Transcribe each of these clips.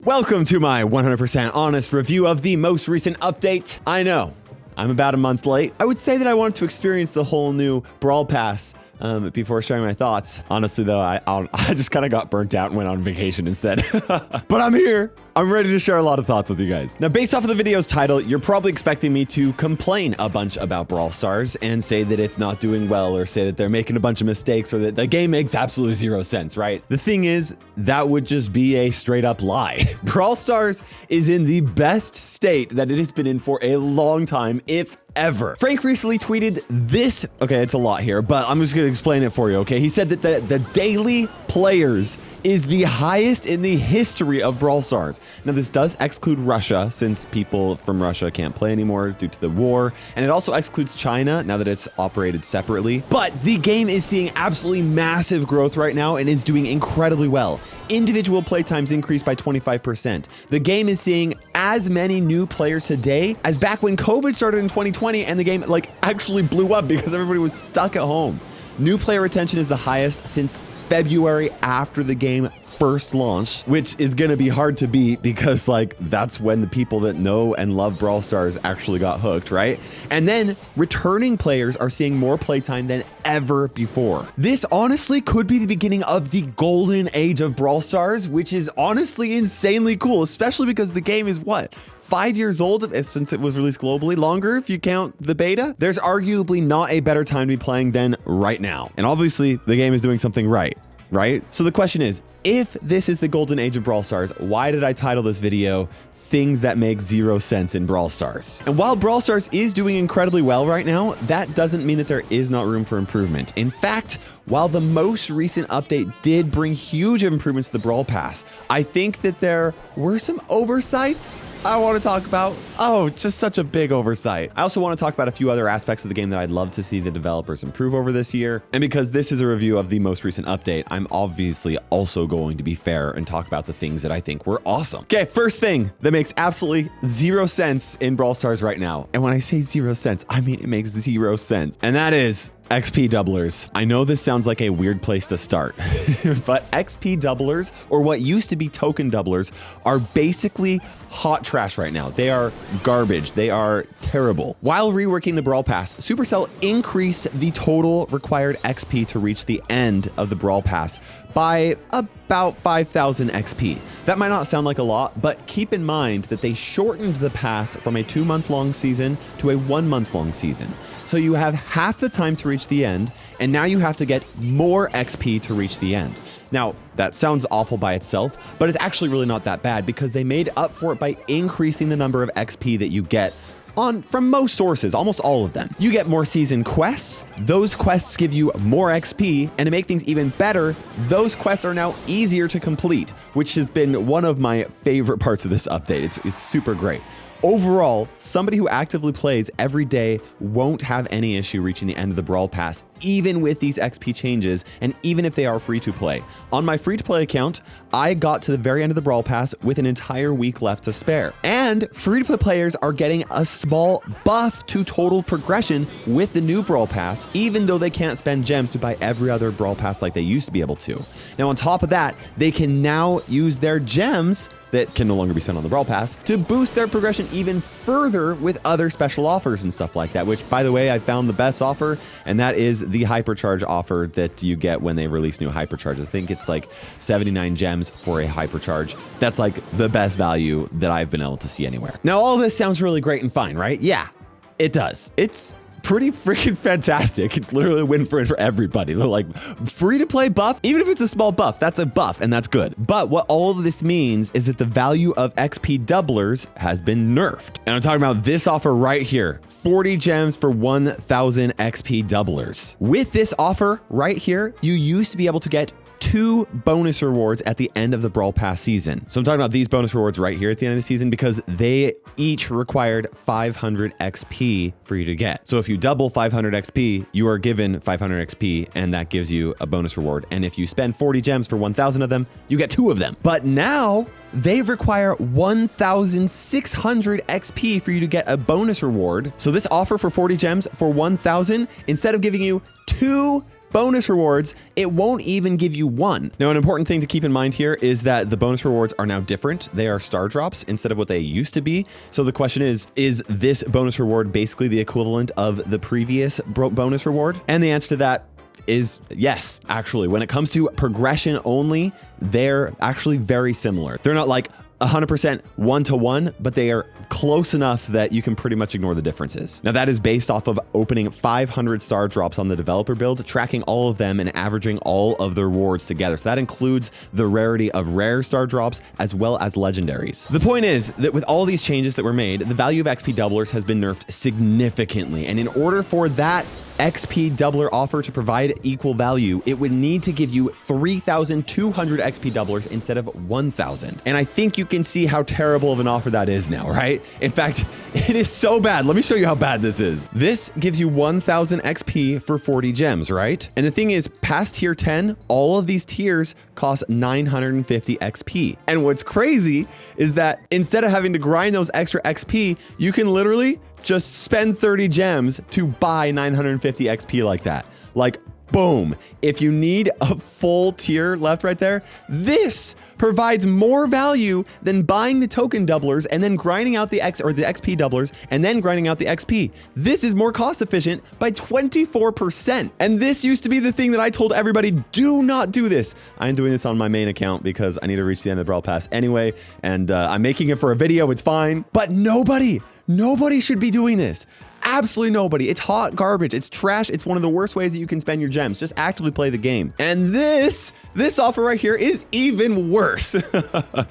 Welcome to my 100% honest review of the most recent update. I know, I'm about a month late. I would say that I wanted to experience the whole new Brawl Pass before sharing my thoughts. Honestly, though, I just kind of got burnt out and went on vacation instead. But I'm here. I'm ready to share a lot of thoughts with you guys. Now, based off of the video's title, you're probably expecting me to complain a bunch about Brawl Stars and say that it's not doing well or say that they're making a bunch of mistakes or that the game makes absolutely zero sense, right? The thing is, that would just be a straight up lie. Brawl Stars is in the best state that it has been in for a long time, if ever. Frank recently tweeted this. Okay, it's a lot here, but I'm just gonna explain it for you, okay? He said that the daily players is the highest in the history of Brawl Stars. Now, this does exclude Russia, since people from Russia can't play anymore due to the war, and it also excludes China, now that it's operated separately. But the game is seeing absolutely massive growth right now and is doing incredibly well. Individual playtimes increased by 25%. The game is seeing as many new players today as back when COVID started in 2020 and the game actually blew up because everybody was stuck at home. New player retention is the highest since February after the game first launched, which is going to be hard to beat because that's when the people that know and love Brawl Stars actually got hooked, right? And then returning players are seeing more playtime than ever before. This honestly could be the beginning of the golden age of Brawl Stars, which is honestly insanely cool, especially because the game is 5 years old since it was released globally, longer if you count the beta. There's arguably not a better time to be playing than right now. And obviously the game is doing something right? So the question is, if this is the golden age of Brawl Stars, why did I title this video Things That Make Zero Sense in Brawl Stars? And while Brawl Stars is doing incredibly well right now, that doesn't mean that there is not room for improvement. In fact, while the most recent update did bring huge improvements to the Brawl Pass, I think that there were some oversights I want to talk about. Oh, just such a big oversight. I also want to talk about a few other aspects of the game that I'd love to see the developers improve over this year. And because this is a review of the most recent update, I'm obviously also going to be fair and talk about the things that I think were awesome. Okay, first thing that makes absolutely zero sense in Brawl Stars right now. And when I say zero sense, I mean it makes zero sense. And that is XP doublers. I know this sounds like a weird place to start, but XP doublers, or what used to be token doublers, are basically hot trash right now. They are garbage. They are terrible. While reworking the Brawl Pass, Supercell increased the total required XP to reach the end of the Brawl Pass by about 5,000 XP. That might not sound like a lot, but keep in mind that they shortened the pass from a 2-month-long season to a 1-month-long season. So you have half the time to reach the end, and now you have to get more XP to reach the end. Now, that sounds awful by itself, but it's actually really not that bad because they made up for it by increasing the number of XP that you get from most sources, almost all of them. You get more season quests. Those quests give you more XP, and to make things even better, those quests are now easier to complete, which has been one of my favorite parts of this update. It's super great. Overall, somebody who actively plays every day won't have any issue reaching the end of the Brawl Pass, even with these XP changes, and even if they are free to play. On my free to play account, I got to the very end of the Brawl Pass with an entire week left to spare. And free to play players are getting a small buff to total progression with the new Brawl Pass, even though they can't spend gems to buy every other Brawl Pass like they used to be able to. Now, on top of that, they can now use their gems that can no longer be spent on the Brawl Pass to boost their progression even further with other special offers and stuff like that, which, by the way, I found the best offer, and that is the hypercharge offer that you get when they release new hypercharges. I think it's 79 gems for a hypercharge. That's the best value that I've been able to see anywhere. Now, all this sounds really great and fine, right? Yeah, it does. It's pretty freaking fantastic. It's literally a win for everybody. They're free to play buff, even if it's a small buff, that's a buff and that's good. But what all of this means is that the value of XP doublers has been nerfed. And I'm talking about this offer right here, 40 gems for 1,000 XP doublers. With this offer right here, you used to be able to get 2 bonus rewards at the end of the Brawl Pass season. So I'm talking about these bonus rewards right here at the end of the season because they each required 500 XP for you to get. So if you double 500 XP, you are given 500 XP, and that gives you a bonus reward. And if you spend 40 gems for 1,000 of them, you get 2 of them. But now they require 1,600 XP for you to get a bonus reward. So this offer for 40 gems for 1,000, instead of giving you 2 bonus rewards, it won't even give you one. Now, an important thing to keep in mind here is that the bonus rewards are now different. They are star drops instead of what they used to be. So the question is this bonus reward basically the equivalent of the previous bonus reward? And the answer to that is yes, actually. When it comes to progression only, they're actually very similar. They're not like 100% one-to-one, but they are close enough that you can pretty much ignore the differences. Now, that is based off of opening 500 star drops on the developer build, tracking all of them and averaging all of the rewards together. So that includes the rarity of rare star drops as well as legendaries. The point is that with all these changes that were made, the value of XP doublers has been nerfed significantly. And in order for that XP doubler offer to provide equal value, it would need to give you 3,200 XP doublers instead of 1,000. And I think you can see how terrible of an offer that is now, right? In fact, it is so bad. Let me show you how bad this is. This gives you 1,000 XP for 40 gems, right? And the thing is, past tier 10, all of these tiers cost 950 XP. And what's crazy is that instead of having to grind those extra XP, you can literally just spend 30 gems to buy 950 XP like that. Like, boom. If you need a full tier left right there, this provides more value than buying the token doublers and then grinding out the XP doublers and then grinding out the XP. This is more cost efficient by 24%. And this used to be the thing that I told everybody, do not do this. I'm doing this on my main account because I need to reach the end of the Brawl Pass anyway. And I'm making it for a video. It's fine. But nobody should be doing this. Absolutely nobody. It's hot garbage. It's trash. It's one of the worst ways that you can spend your gems. Just actively play the game. And this offer right here is even worse.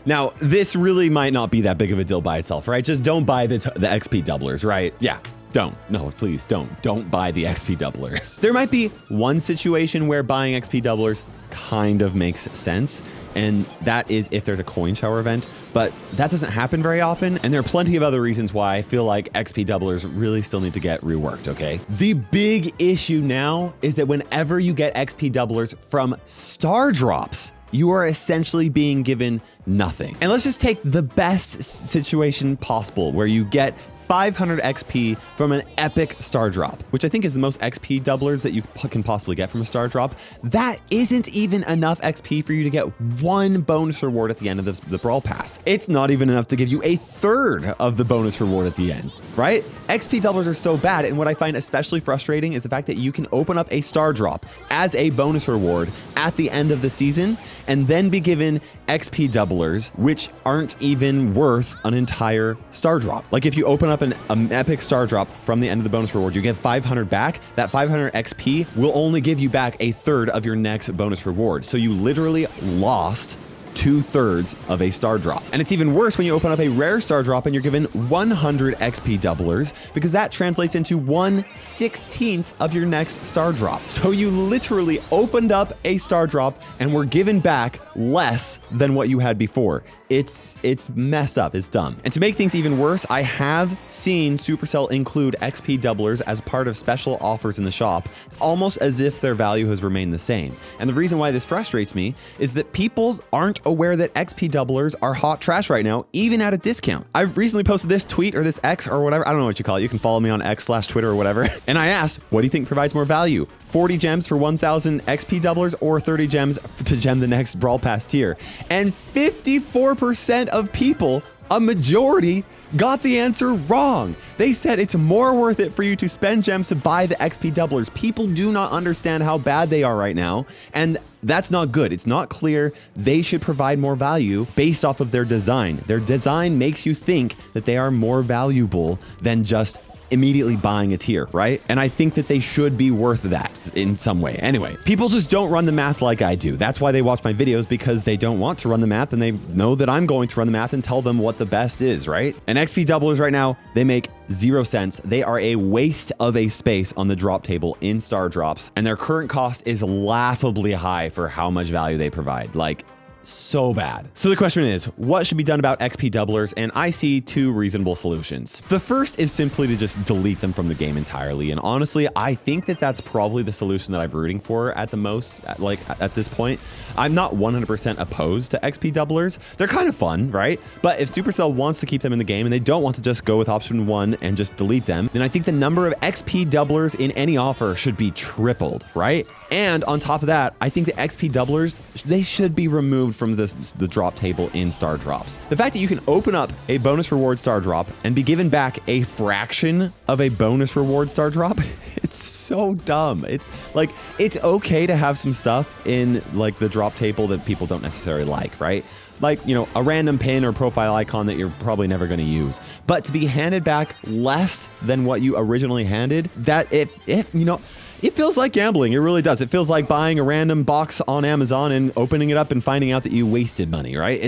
Now, this really might not be that big of a deal by itself, right? Just don't buy the XP doublers, right? Yeah. Don't. No, please don't. Don't buy the XP doublers. There might be one situation where buying XP doublers kind of makes sense, and that is if there's a coin shower event, but that doesn't happen very often, and there are plenty of other reasons why I feel like XP doublers really still need to get reworked, okay? The big issue now is that whenever you get XP doublers from star drops, you are essentially being given nothing. And let's just take the best situation possible where you get 500 XP from an epic star drop, which I think is the most XP doublers that you can possibly get from a star drop. That isn't even enough XP for you to get one bonus reward at the end of the Brawl Pass. It's not even enough to give you a third of the bonus reward at the end, right? XP doublers are so bad, and what I find especially frustrating is the fact that you can open up a star drop as a bonus reward at the end of the season and then be given XP doublers, which aren't even worth an entire star drop. Like if you open up an epic star drop from the end of the bonus reward, you get 500 back. That 500 XP will only give you back a third of your next bonus reward. So you literally lost 2/3 of a star drop. And it's even worse when you open up a rare star drop and you're given 100 XP doublers, because that translates into 1/16 of your next star drop. So you literally opened up a star drop and were given back less than what you had before. It's messed up. It's dumb. And to make things even worse, I have seen Supercell include XP doublers as part of special offers in the shop, almost as if their value has remained the same. And the reason why this frustrates me is that people aren't aware that XP doublers are hot trash right now, even at a discount. I've recently posted this tweet or this X or whatever. I don't know what you call it. You can follow me on X/Twitter or whatever. And I asked, what do you think provides more value? 40 gems for 1,000 XP doublers or 30 gems to gem the next Brawl Pass tier? And 54% of people, a majority, got the answer wrong. They said it's more worth it for you to spend gems to buy the XP doublers. People do not understand how bad they are right now, and that's not good. It's not clear. They should provide more value based off of their design. Their design makes you think that they are more valuable than just immediately buying a tier, right? And I think that they should be worth that in some way. Anyway, people just don't run the math like I do. That's why they watch my videos, because they don't want to run the math, and they know that I'm going to run the math and tell them what the best is, right? And XP doublers right now, they make 0 cents. They are a waste of a space on the drop table in star drops, and their current cost is laughably high for how much value they provide. Like, so bad. So the question is, what should be done about XP doublers? And I see two reasonable solutions. The first is simply to just delete them from the game entirely. And honestly, I think that that's probably the solution that I'm rooting for at the most, like at this point. I'm not 100% opposed to XP doublers. They're kind of fun, right? But if Supercell wants to keep them in the game and they don't want to just go with option 1 and just delete them, then I think the number of XP doublers in any offer should be tripled, right? And on top of that, I think the XP doublers, they should be removed from the drop table in star drops. The fact that you can open up a bonus reward star drop and be given back a fraction of a bonus reward star drop, it's so dumb. It's like, it's okay to have some stuff in like the drop table that people don't necessarily like, right? Like, you know, a random pin or profile icon that you're probably never going to use. But to be handed back less than what you originally handed, that if you know, it feels like gambling. It really does. It feels like buying a random box on Amazon and opening it up and finding out that you wasted money, right?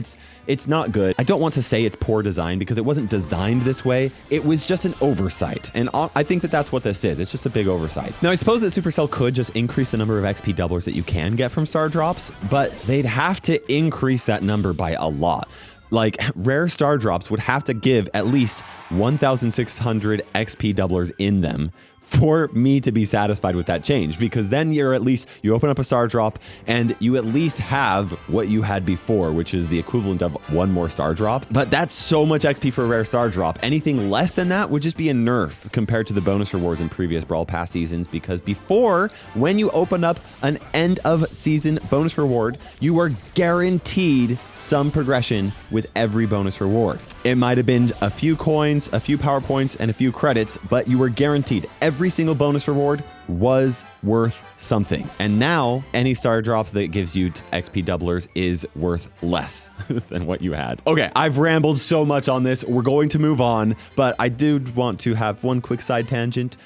It's not good. I don't want to say it's poor design because it wasn't designed this way. It was just an oversight. And I think that that's what this is. It's just a big oversight. Now, I suppose that Supercell could just increase the number of XP doublers that you can get from star drops, but they'd have to increase that number by a lot. Like, rare star drops would have to give at least 1,600 XP doublers in them for me to be satisfied with that change, because then you open up a star drop and you at least have what you had before, which is the equivalent of one more star drop. But that's so much XP for a rare star drop. Anything less than that would just be a nerf compared to the bonus rewards in previous Brawl Pass seasons, because before, when you open up an end of season bonus reward, you were guaranteed some progression with every bonus reward. It might have been a few coins, a few power points, and a few credits, but you were guaranteed every single bonus reward was worth something. And now any star drop that gives you XP doublers is worth less than what you had. Okay, I've rambled so much on this. We're going to move on, but I do want to have one quick side tangent.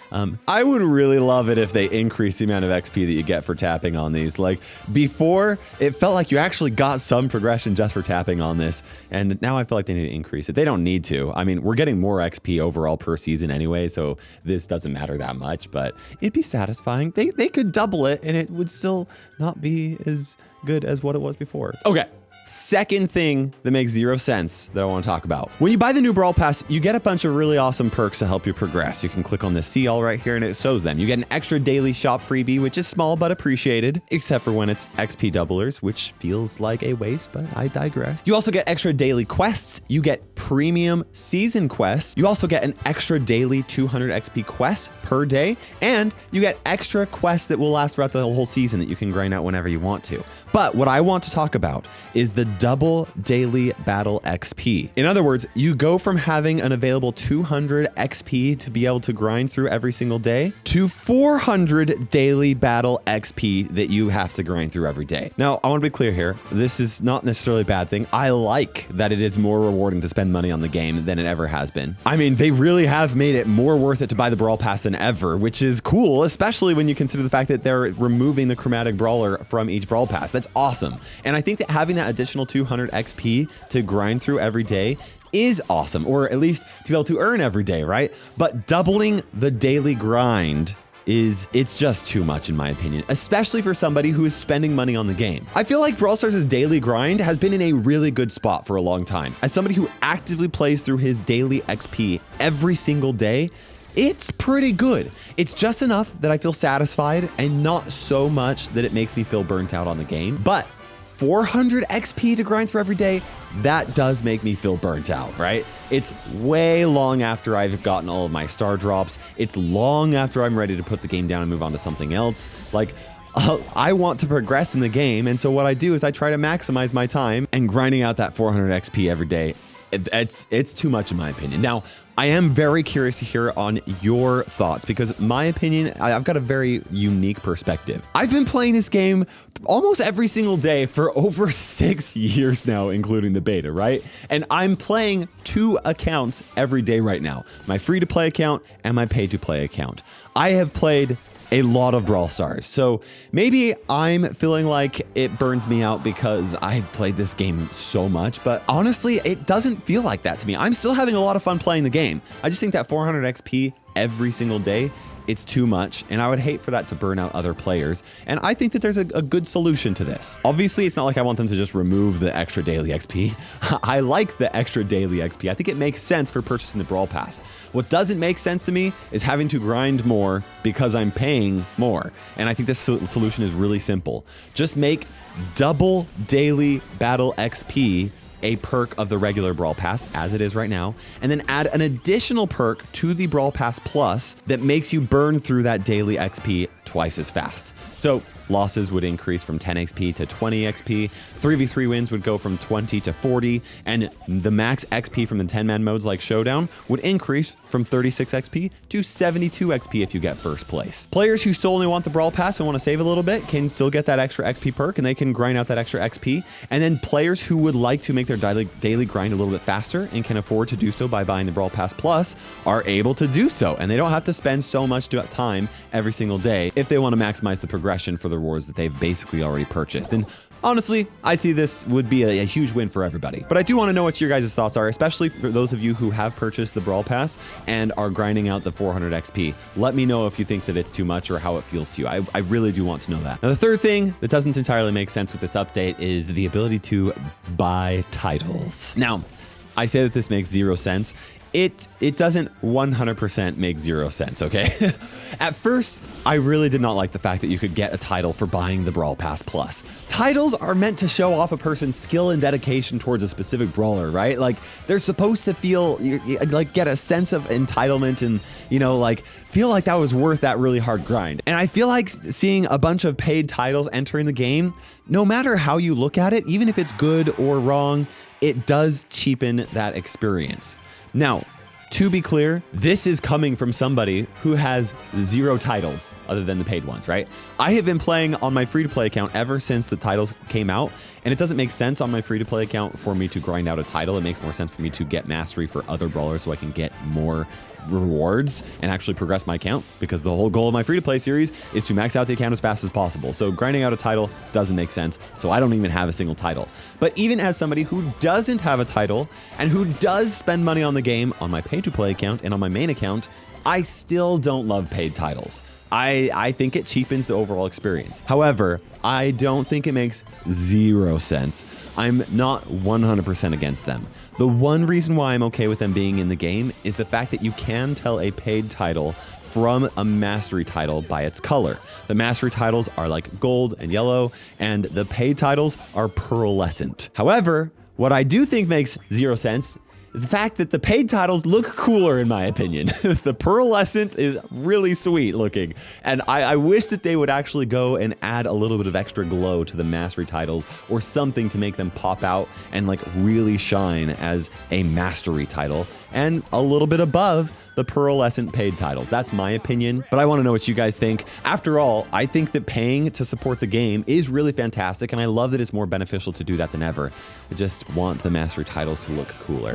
I would really love it if they increase the amount of XP that you get for tapping on these. Like, before, it felt like you actually got some progression just for tapping on this, and now I feel like they need to increase it. They don't need to. I mean, we're getting more XP overall per season anyway, so this doesn't matter that much, but it'd be satisfying. They could double it and it would still not be as good as what it was before. Okay. Second thing that makes zero sense that I want to talk about. When you buy the new Brawl Pass, you get a bunch of really awesome perks to help you progress. You can click on the see all right here and it shows them. You get an extra daily shop freebie, which is small but appreciated, except for when it's XP doublers, which feels like a waste, but I digress. You also get extra daily quests. You get premium season quests. You also get an extra daily 200 XP quest per day, and you get extra quests that will last throughout the whole season that you can grind out whenever you want to. But what I want to talk about is the double daily battle XP. In other words, you go from having an available 200 XP to be able to grind through every single day to 400 daily battle XP that you have to grind through every day. Now, I want to be clear here. This is not necessarily a bad thing. I like that it is more rewarding to spend money on the game than it ever has been. I mean, they really have made it more worth it to buy the Brawl Pass than ever, which is cool, especially when you consider the fact that they're removing the chromatic brawler from each Brawl Pass. That's awesome. And I think that having that additional 200 XP to grind through every day is awesome, or at least to be able to earn every day, right? But doubling the daily grind it's just too much in my opinion, especially for somebody who is spending money on the game. I feel like Brawl Stars' daily grind has been in a really good spot for a long time. As somebody who actively plays through his daily XP every single day, it's pretty good. It's just enough that I feel satisfied and not so much that it makes me feel burnt out on the game. But 400 XP to grind through every day, that does make me feel burnt out, right? It's way long after I've gotten all of my star drops. It's long after I'm ready to put the game down and move on to something else. Like, I want to progress in the game, and so what I do is I try to maximize my time, and grinding out that 400 XP every day, it's too much in my opinion. Now, I am very curious to hear on your thoughts, because my opinion, I've got a very unique perspective. I've been playing this game almost every single day for over 6 years now, including the beta, right? And I'm playing 2 accounts every day right now, my free-to-play account and my pay-to-play account. I have played a lot of Brawl Stars. So maybe I'm feeling like it burns me out because I've played this game so much, but honestly, it doesn't feel like that to me. I'm still having a lot of fun playing the game. I just think that 400 XP every single day it's too much, and I would hate for that to burn out other players. And I think that there's a good solution to this. Obviously, it's not like I want them to just remove the extra daily XP. I like the extra daily XP. I think it makes sense for purchasing the Brawl Pass. What doesn't make sense to me is having to grind more because I'm paying more. And I think this solution is really simple. Just make double daily battle XP a perk of the regular Brawl Pass, as it is right now, and then add an additional perk to the Brawl Pass Plus that makes you burn through that daily XP twice as fast. So losses would increase from 10 XP to 20 XP, 3v3 wins would go from 20 to 40, and the max XP from the 10-man modes like Showdown would increase from 36 XP to 72 XP if you get first place. Players who still only want the Brawl Pass and want to save a little bit can still get that extra XP perk, and they can grind out that extra XP. And then players who would like to make their daily grind a little bit faster and can afford to do so by buying the Brawl Pass Plus are able to do so, and they don't have to spend so much time every single day if they want to maximize the progression for the rewards that they've basically already purchased. And honestly, I see this would be a huge win for everybody. But I do want to know what your guys' thoughts are, especially for those of you who have purchased the Brawl Pass and are grinding out the 400 XP. Let me know if you think that it's too much or how it feels to you. I really do want to know that. Now, the third thing that doesn't entirely make sense with this update is the ability to buy titles. Now, I say that this makes zero sense. It doesn't 100% make zero sense, okay? At first, I really did not like the fact that you could get a title for buying the Brawl Pass Plus. Titles are meant to show off a person's skill and dedication towards a specific brawler, right? Like, they're supposed to feel, like, get a sense of entitlement and, you know, like, feel like that was worth that really hard grind. And I feel like seeing a bunch of paid titles entering the game, no matter how you look at it, even if it's good or wrong, it does cheapen that experience. Now, to be clear, this is coming from somebody who has 0 titles other than the paid ones, right? I have been playing on my free-to-play account ever since the titles came out, and it doesn't make sense on my free-to-play account for me to grind out a title. It makes more sense for me to get mastery for other brawlers so I can get more rewards and actually progress my account, because the whole goal of my free-to-play series is to max out the account as fast as possible. So grinding out a title doesn't make sense, so I don't even have a single title. But even as somebody who doesn't have a title and who does spend money on the game on my pay-to-play account and on my main account, I still don't love paid titles. I think it cheapens the overall experience. However, I don't think it makes zero sense. I'm not 100% against them. The one reason why I'm okay with them being in the game is the fact that you can tell a paid title from a mastery title by its color. The mastery titles are like gold and yellow, and the paid titles are pearlescent. However, what I do think makes zero sense is the fact that the paid titles look cooler, in my opinion. The pearlescent is really sweet looking, and I wish that they would actually go and add a little bit of extra glow to the mastery titles or something to make them pop out and like really shine as a mastery title and a little bit above the pearlescent paid titles. That's my opinion, but I want to know what you guys think. After all, I think that paying to support the game is really fantastic, and I love that it's more beneficial to do that than ever. I just want the mastery titles to look cooler.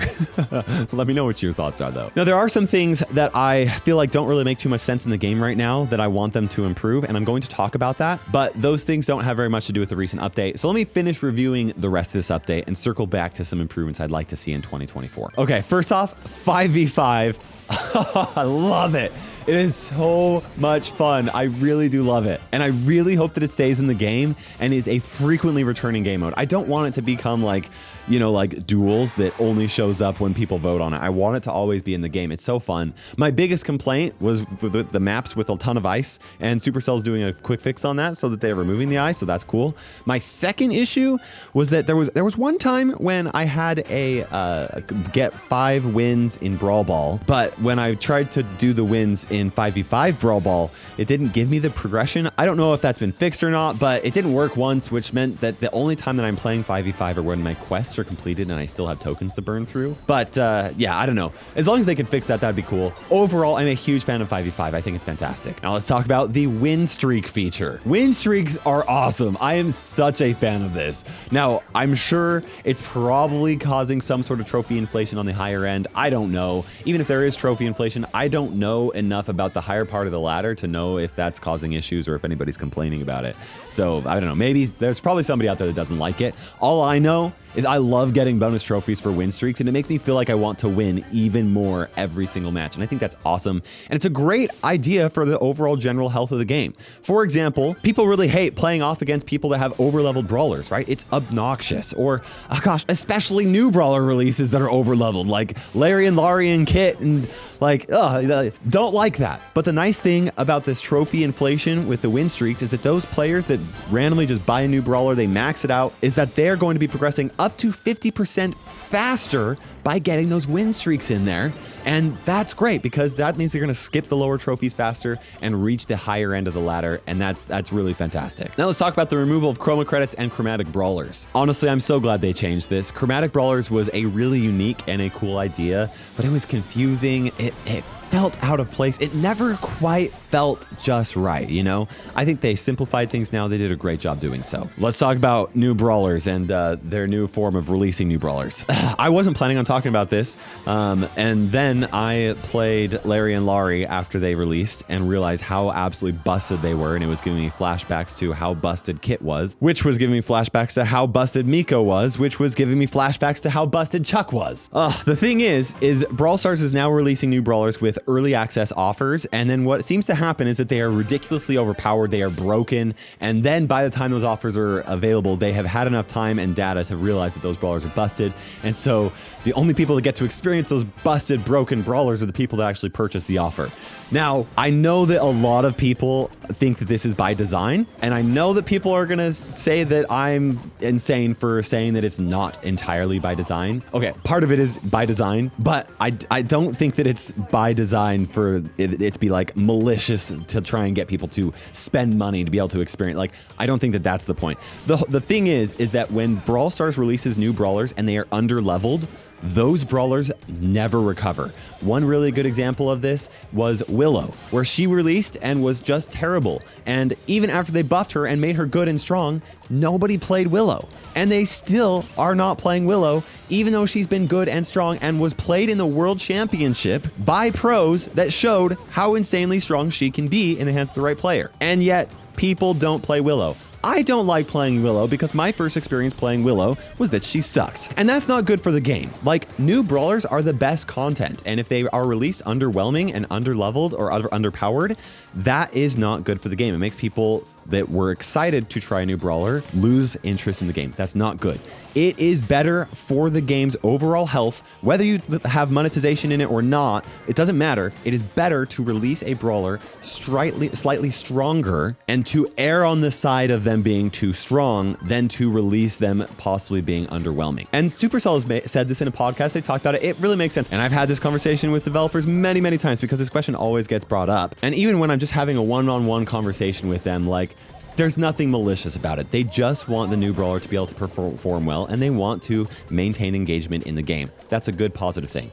Let me know what your thoughts are, though. Now, there are some things that I feel like don't really make too much sense in the game right now that I want them to improve, and I'm going to talk about that, but those things don't have very much to do with the recent update. So let me finish reviewing the rest of this update and circle back to some improvements I'd like to see in 2024. Okay, first off, 5v5. I love it. It is so much fun. I really do love it. And I really hope that it stays in the game and is a frequently returning game mode. I don't want it to become like, you know, like duels that only shows up when people vote on it. I want it to always be in the game. It's so fun. My biggest complaint was with the maps with a ton of ice, and Supercell's doing a quick fix on that so that they're removing the ice, so that's cool. My second issue was that there was one time when I had a get 5 wins in Brawl Ball, but when I tried to do the wins in 5v5 Brawl Ball, it didn't give me the progression. I don't know if that's been fixed or not, but it didn't work once, which meant that the only time that I'm playing 5v5 are when my quests are completed and I still have tokens to burn through. But yeah, I don't know. As long as they can fix that, that'd be cool. Overall, I'm a huge fan of 5v5. I think it's fantastic. Now let's talk about the win streak feature. Win streaks are awesome. I am such a fan of this. Now, I'm sure it's probably causing some sort of trophy inflation on the higher end. I don't know. Even if there is trophy inflation, I don't know enough about the higher part of the ladder to know if that's causing issues or if anybody's complaining about it. So I don't know. Maybe there's probably somebody out there that doesn't like it. All I know is I love getting bonus trophies for win streaks, and it makes me feel like I want to win even more every single match. And I think that's awesome. And it's a great idea for the overall general health of the game. For example, people really hate playing off against people that have overleveled brawlers, right? It's obnoxious. Or, oh gosh, especially new brawler releases that are overleveled, like Larry and Laurie and Kit, and like, don't like that. But the nice thing about this trophy inflation with the win streaks is that those players that randomly just buy a new brawler, they max it out, is that they're going to be progressing up to 50% faster by getting those win streaks in there. And that's great because that means they're going to skip the lower trophies faster and reach the higher end of the ladder. And that's really fantastic. Now let's talk about the removal of chroma credits and chromatic brawlers. Honestly, I'm so glad they changed this. Chromatic brawlers was a really unique and a cool idea, but it was confusing. It felt out of place. It never quite felt just right, you know? I think they simplified things now. They did a great job doing so. Let's talk about new brawlers and their new form of releasing new brawlers. I wasn't planning on talking about this, and then I played Larry and Laurie after they released and realized how absolutely busted they were, and it was giving me flashbacks to how busted Kit was, which was giving me flashbacks to how busted Miko was, which was giving me flashbacks to how busted Chuck was. The thing is Brawl Stars is now releasing new brawlers with early access offers, and then what seems to happen is that they are ridiculously overpowered, they are broken, and then by the time those offers are available, they have had enough time and data to realize that those brawlers are busted, and so the only people that get to experience those busted, broken brawlers are the people that actually purchase the offer. Now, I know that a lot of people think that this is by design, and I know that people are gonna say that I'm insane for saying that it's not entirely by design. Okay, part of it is by design, but I don't think that it's by design for it to be like malicious to try and get people to spend money to be able to experience. Like, I don't think that that's the point. The thing is that when Brawl Stars releases new brawlers and they are under-leveled, those brawlers never recover. One really good example of this was Willow, where she released and was just terrible. And even after they buffed her and made her good and strong, nobody played Willow. And they still are not playing Willow, even though she's been good and strong and was played in the World Championship by pros that showed how insanely strong she can be in the hands of the right player. And yet, people don't play Willow. I don't like playing Willow because my first experience playing Willow was that she sucked. And that's not good for the game. Like, new brawlers are the best content, and if they are released underwhelming and underleveled or underpowered, that is not good for the game. It makes people that were excited to try a new brawler lose interest in the game. That's not good. It is better for the game's overall health, whether you have monetization in it or not, it doesn't matter. It is better to release a brawler slightly stronger and to err on the side of them being too strong than to release them possibly being underwhelming. And Supercell has said this in a podcast. They talked about it. It really makes sense. And I've had this conversation with developers many, many times because this question always gets brought up. And even when I'm just having a one-on-one conversation with them, like, there's nothing malicious about it. They just want the new brawler to be able to perform well, and they want to maintain engagement in the game. That's a good positive thing.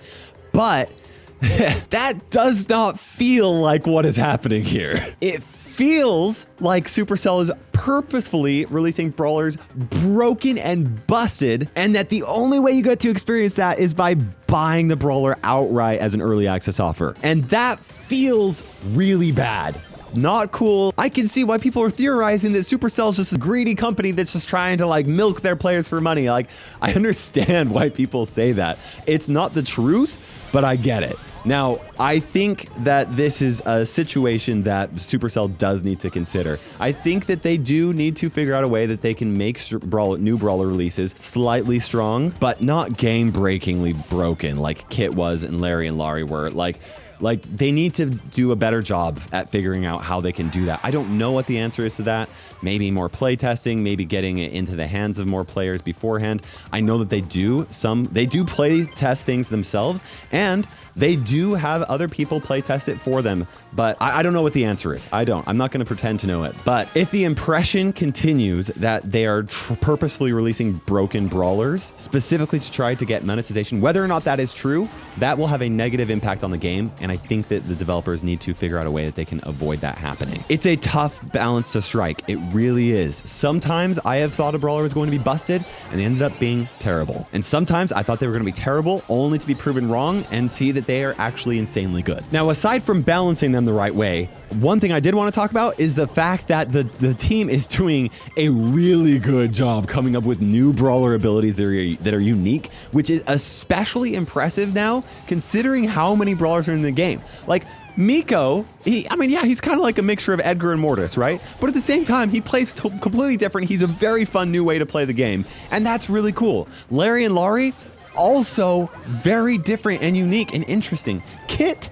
But that does not feel like what is happening here. It feels like Supercell is purposefully releasing brawlers broken and busted, and that the only way you get to experience that is by buying the brawler outright as an early access offer. And that feels really bad. Not cool. I can see why people are theorizing that Supercell is just a greedy company that's just trying to like milk their players for money. Like, I understand why people say that. It's not the truth, but I get it. Now, I think that this is a situation that Supercell does need to consider. I think that they do need to figure out a way that they can make new brawler releases slightly strong, but not game-breakingly broken like Kit was and Larry and Laurie were. Like, they need to do a better job at figuring out how they can do that. I don't know what the answer is to that. Maybe more play testing, maybe getting it into the hands of more players beforehand. I know that they do play test things themselves, and they do have other people play test it for them, but I don't know what the answer is. I'm not going to pretend to know it. But if the impression continues that they are purposefully releasing broken brawlers, specifically to try to get monetization, whether or not that is true, that will have a negative impact on the game, and I think that the developers need to figure out a way that they can avoid that happening. It's a tough balance to strike. It really is. Sometimes I have thought a brawler was going to be busted, and they ended up being terrible. And sometimes I thought they were going to be terrible, only to be proven wrong and see that they are actually insanely good. Now, aside from balancing them the right way, one thing I did want to talk about is the fact that the team is doing a really good job coming up with new brawler abilities that are unique, which is especially impressive now, considering how many brawlers are in the game. Like, Miko, he's kind of like a mixture of Edgar and Mortis, right? But at the same time, he plays completely different. He's a very fun new way to play the game, and that's really cool. Larry and Laurie, also very different and unique and interesting. Kit,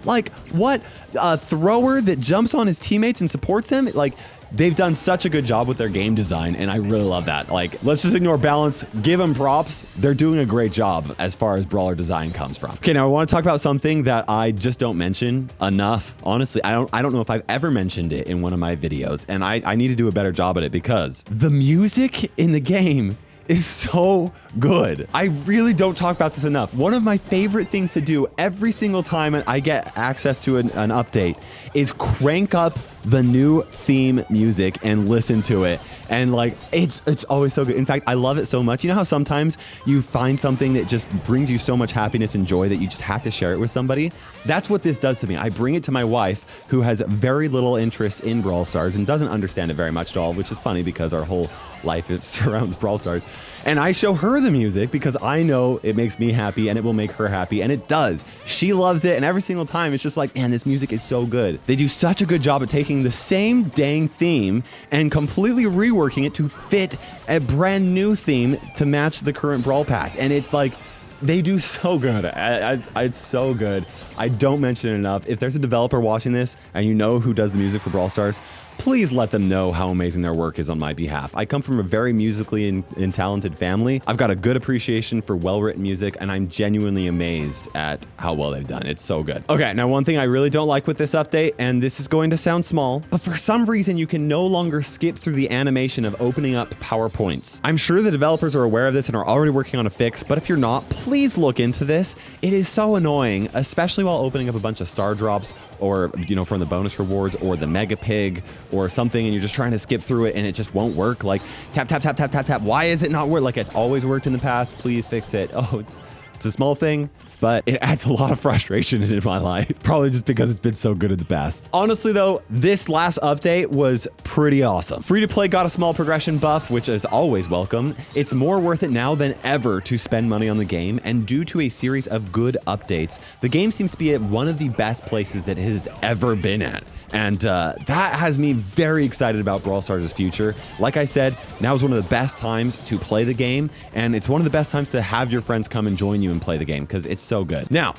like what? A thrower that jumps on his teammates and supports them? Like, they've done such a good job with their game design, and I really love that. Like, let's just ignore balance, give them props. They're doing a great job as far as brawler design comes from. Okay, now I want to talk about something that I just don't mention enough. Honestly, I don't know if I've ever mentioned it in one of my videos, and I need to do a better job at it because the music in the game is so good. I really don't talk about this enough. One of my favorite things to do every single time I get access to an update is crank up the new theme music and listen to it. And like, it's always so good. In fact, I love it so much. You know how sometimes you find something that just brings you so much happiness and joy that you just have to share it with somebody? That's what this does to me. I bring it to my wife, who has very little interest in Brawl Stars and doesn't understand it very much at all, which is funny because our whole life surrounds Brawl Stars. And I show her the music because I know it makes me happy and it will make her happy, and it does. She loves it, and every single time it's just like, man, this music is so good. They do such a good job at taking the same dang theme and completely reworking it to fit a brand new theme to match the current Brawl Pass. And it's like, they do so good. It's so good. I don't mention it enough. If there's a developer watching this and you know who does the music for Brawl Stars, please let them know how amazing their work is on my behalf. I come from a very musically and talented family. I've got a good appreciation for well-written music, and I'm genuinely amazed at how well they've done. It's so good. Okay, now one thing I really don't like with this update, and this is going to sound small, but for some reason you can no longer skip through the animation of opening up PowerPoints. I'm sure the developers are aware of this and are already working on a fix, but if you're not, please look into this. It is so annoying, especially while opening up a bunch of star drops or, from the bonus rewards or the Mega Pig or something, and you're just trying to skip through it and it just won't work. Like, tap, tap, tap, tap, tap, tap. Why is it not work? Like, it's always worked in the past. Please fix it. Oh, it's a small thing, but it adds a lot of frustration in my life. Probably just because it's been so good in the past. Honestly though, this last update was pretty awesome. Free to play got a small progression buff, which is always welcome. It's more worth it now than ever to spend money on the game, and due to a series of good updates, the game seems to be at one of the best places that it has ever been at. And that has me very excited about Brawl Stars' future. Like I said, now is one of the best times to play the game, and it's one of the best times to have your friends come and join you and play the game because it's so good. Now,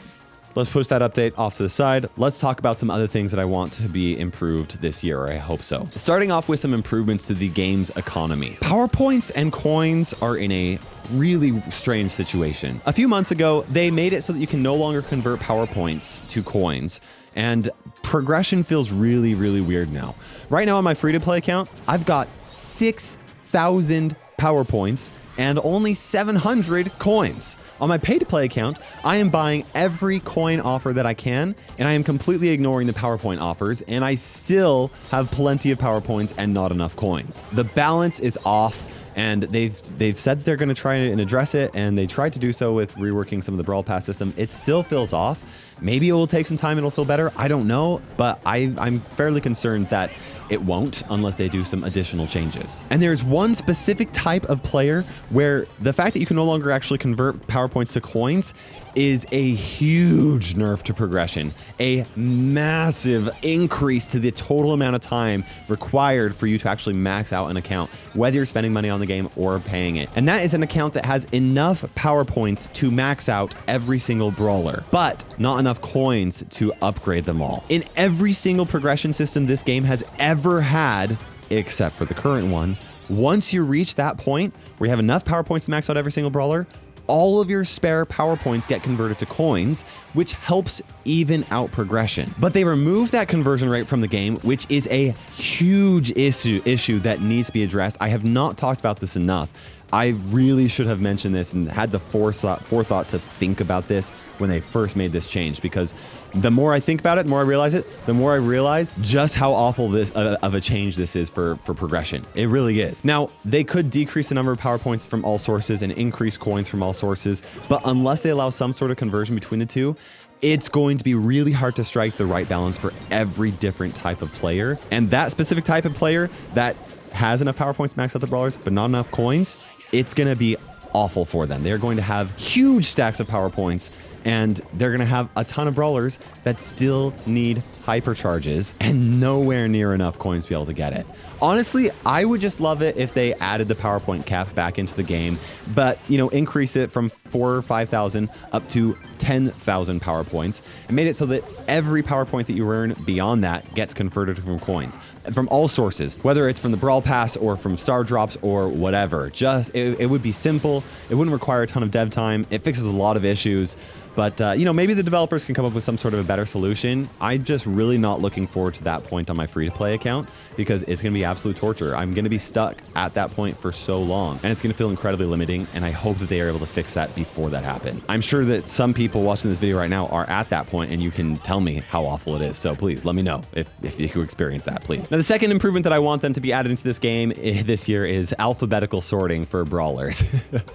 let's push that update off to the side. Let's talk about some other things that I want to be improved this year, or I hope so. Starting off with some improvements to the game's economy. PowerPoints and coins are in a really strange situation. A few months ago, they made it so that you can no longer convert PowerPoints to coins, and progression feels really, really weird now. Right now on my free-to-play account, I've got 6,000 PowerPoints and only 700 coins. On my pay-to-play account, I am buying every coin offer that I can, and I am completely ignoring the PowerPoint offers, and I still have plenty of PowerPoints and not enough coins. The balance is off, and they've said they're going to try and address it, and they tried to do so with reworking some of the Brawl Pass system. It still feels off. Maybe it will take some time, it'll feel better. I don't know, but I'm fairly concerned that it won't unless they do some additional changes. And there's one specific type of player where the fact that you can no longer actually convert PowerPoints to coins is a huge nerf to progression, a massive increase to the total amount of time required for you to actually max out an account, whether you're spending money on the game or paying it. And that is an account that has enough PowerPoints to max out every single brawler, but not enough coins to upgrade them all. In every single progression system this game has ever had, except for the current one, once you reach that point where you have enough PowerPoints to max out every single brawler, all of your spare PowerPoints get converted to coins, which helps even out progression. But they removed that conversion rate from the game, which is a huge issue that needs to be addressed. I have not talked about this enough. I really should have mentioned this and had the forethought to think about this when they first made this change, because the more I think about it, the more I realize it, the more I realize just how awful this of a change this is for progression. It really is. Now, they could decrease the number of power points from all sources and increase coins from all sources, but unless they allow some sort of conversion between the two, it's going to be really hard to strike the right balance for every different type of player. And that specific type of player that has enough power points to max out the brawlers, but not enough coins, it's going to be awful for them. They're going to have huge stacks of power points, and they're going to have a ton of brawlers that still need hypercharges and nowhere near enough coins to be able to get it. Honestly, I would just love it if they added the PowerPoint cap back into the game, but, you know, increase it from 4,000 or 5,000 up to 10,000 PowerPoints and made it so that every PowerPoint that you earn beyond that gets converted from coins from all sources, whether it's from the Brawl Pass or from Star Drops or whatever. Just, it would be simple. It wouldn't require a ton of dev time. It fixes a lot of issues. But, you know, maybe the developers can come up with some sort of a better solution. I'm just really not looking forward to that point on my free-to-play account because it's going to be absolute torture. I'm going to be stuck at that point for so long, and it's going to feel incredibly limiting, and I hope that they are able to fix that before that happens. I'm sure that some people watching this video right now are at that point, and you can tell me how awful it is. So please let me know if you experience that, please. Now, the second improvement that I want them to be added into this game this year is alphabetical sorting for brawlers.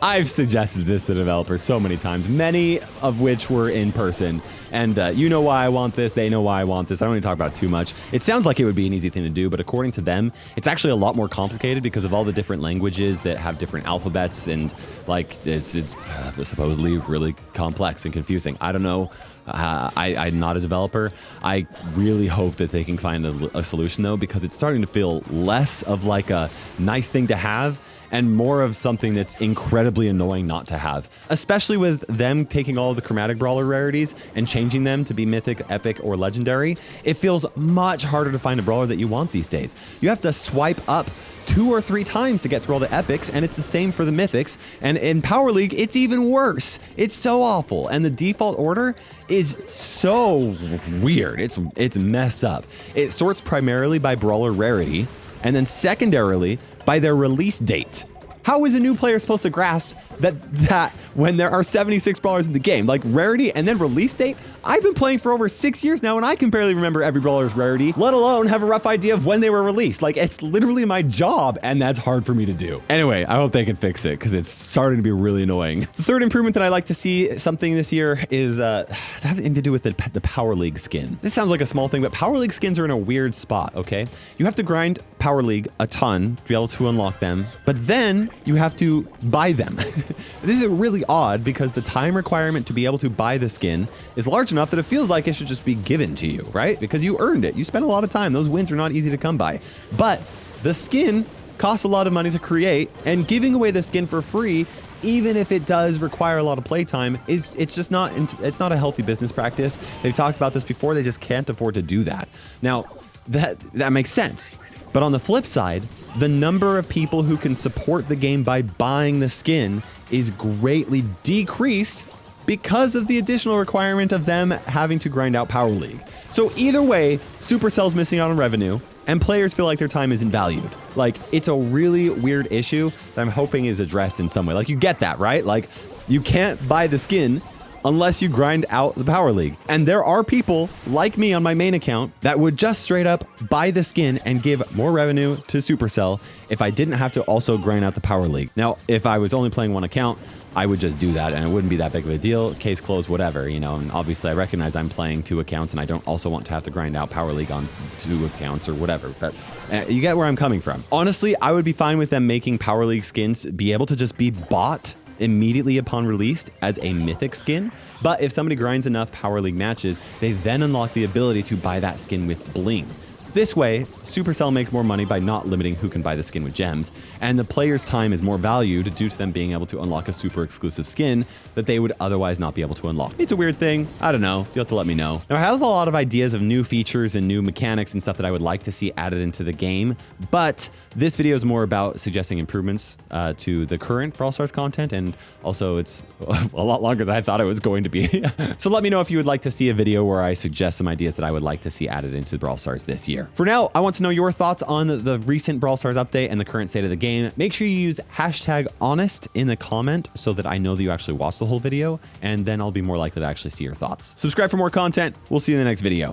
I've suggested this to developers so many times, many of which were in person, and you know why I want this, they know why I want this. I don't need to talk about it too much. It sounds like it would be an easy thing to do, but according to them, it's actually a lot more complicated because of all the different languages that have different alphabets, and like it's supposedly really complex and confusing. I don't know. I'm not a developer. I really hope that they can find a solution though, because it's starting to feel less of like a nice thing to have and more of something that's incredibly annoying not to have, especially with them taking all of the chromatic brawler rarities and changing them to be mythic, epic, or legendary. It feels much harder to find a brawler that you want these days. You have to swipe up 2 or 3 times to get through all the epics, and it's the same for the mythics. And in Power League, it's even worse. It's so awful, and the default order is so weird. It's messed up. It sorts primarily by brawler rarity, and then secondarily by their release date. How is a new player supposed to grasp that when there are 76 brawlers in the game? Like rarity and then release date? I've been playing for over 6 years now and I can barely remember every brawler's rarity, let alone have a rough idea of when they were released. Like it's literally my job and that's hard for me to do. Anyway, I hope they can fix it because it's starting to be really annoying. The third improvement that I like to see something this year is having to do with the Power League skin. This sounds like a small thing, but Power League skins are in a weird spot, okay? You have to grind Power League a ton to be able to unlock them, but then you have to buy them. This is really odd because the time requirement to be able to buy the skin is large enough that it feels like it should just be given to you, right? Because you earned it. You spent a lot of time. Those wins are not easy to come by. But the skin costs a lot of money to create, and giving away the skin for free, even if it does require a lot of playtime, it's not a healthy business practice. They've talked about this before. They just can't afford to do that. Now, that makes sense. But on the flip side, the number of people who can support the game by buying the skin is greatly decreased because of the additional requirement of them having to grind out Power League. So either way, Supercell's missing out on revenue, and players feel like their time isn't valued. Like, it's a really weird issue that I'm hoping is addressed in some way. Like, you get that, right? Like, you can't buy the skin unless you grind out the Power League. And there are people like me on my main account that would just straight up buy the skin and give more revenue to Supercell if I didn't have to also grind out the Power League. Now, if I was only playing one account, I would just do that and it wouldn't be that big of a deal. Case closed, whatever, you know. And obviously I recognize I'm playing 2 accounts and I don't also want to have to grind out Power League on 2 accounts or whatever. But you get where I'm coming from. Honestly, I would be fine with them making Power League skins be able to just be bought immediately upon release as a mythic skin. But if somebody grinds enough Power League matches, they then unlock the ability to buy that skin with bling. This way, Supercell makes more money by not limiting who can buy the skin with gems, and the player's time is more valued due to them being able to unlock a super exclusive skin that they would otherwise not be able to unlock. It's a weird thing. I don't know. You'll have to let me know. Now, I have a lot of ideas of new features and new mechanics and stuff that I would like to see added into the game, but this video is more about suggesting improvements to the current Brawl Stars content, and also it's a lot longer than I thought it was going to be. So let me know if you would like to see a video where I suggest some ideas that I would like to see added into Brawl Stars this year. here. For now, I want to know your thoughts on the recent Brawl Stars update and the current state of the game. Make sure you use hashtag honest in the comment so that I know that you actually watched the whole video, and then I'll be more likely to actually see your thoughts. Subscribe for more content. We'll see you in the next video.